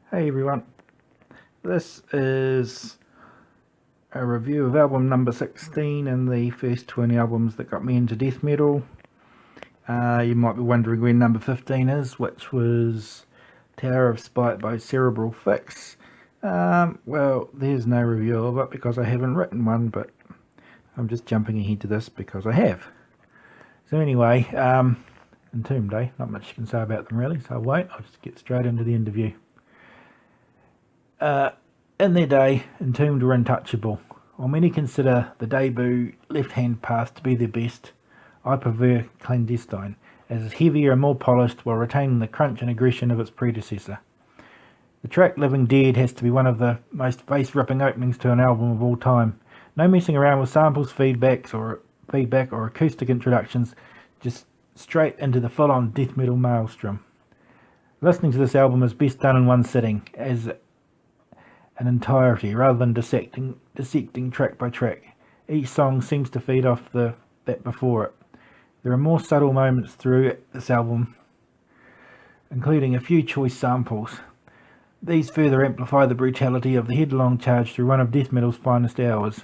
Hey everyone, this is a review of album number 16 and the first 20 albums that got me into death metal. You might be wondering where number 15 is, which was Tower of Spite by Cerebral Fix. Well, there's no review of it because I haven't written one, but I'm just jumping ahead to this because I have. So anyway, Entombed, not much you can say about them really, so I won't. I'll just get straight into the interview. In their day, Entombed were untouchable. While many consider the debut Left Hand Path to be their best, I prefer Clandestine, as it's heavier and more polished while retaining the crunch and aggression of its predecessor. The track Living Dead has to be one of the most face-ripping openings to an album of all time. No messing around with samples, feedback or acoustic introductions, just straight into the full-on death metal maelstrom. Listening to this album is best done in one sitting, as an entirety, rather than dissecting track by track. Each song seems to feed off that before it. There are more subtle moments through this album, including a few choice samples. These further amplify the brutality of the headlong charge through one of death metal's finest hours.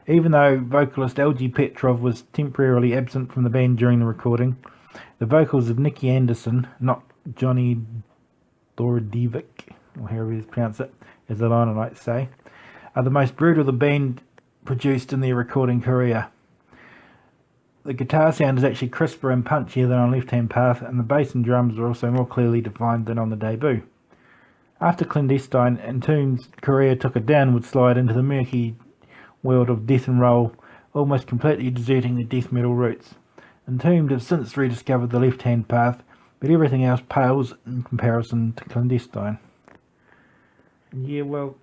Even though vocalist LG Petrov was temporarily absent from the band during the recording, the vocals of Nicky Anderson, not Johnny Dorodevic, or however you pronounce it, as the line I like to say, are the most brutal the band produced in their recording career. The guitar sound is actually crisper and punchier than on Left Hand Path, and the bass and drums are also more clearly defined than on the debut. After Clandestine, Entombed's career took a downward slide into the murky world of death and roll, almost completely deserting their death metal roots. Entombed have since rediscovered the Left Hand Path, but everything else pales in comparison to Clandestine. Yeah, well,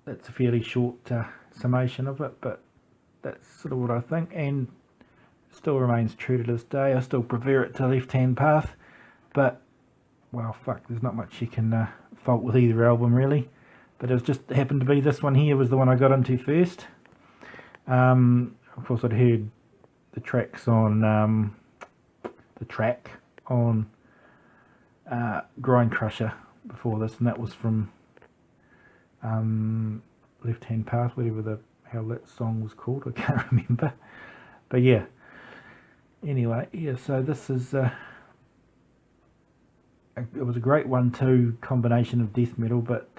that's a fairly short summation of it, but that's sort of what I think, and still remains true to this day. I still prefer it to Left Hand Path, but, well, fuck, there's not much you can fault with either album, really. But it was just happened to be this one here was the one I got into first. Of course, I'd heard the tracks on, Grind Crusher before this, and that was from Left Hand Path, whatever the hell that song was called, I can't remember. But yeah, anyway, yeah, so this is it was a great 1-2 combination of death metal, but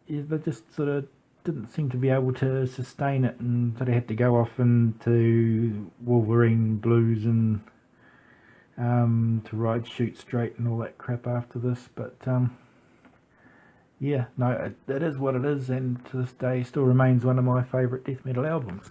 yeah, they just sort of didn't seem to be able to sustain it, and sort of had to go off into Wolverine blues and to Ride Shoot Straight and all that crap after this. But yeah, no, it is what it is, and to this day still remains one of my favourite death metal albums.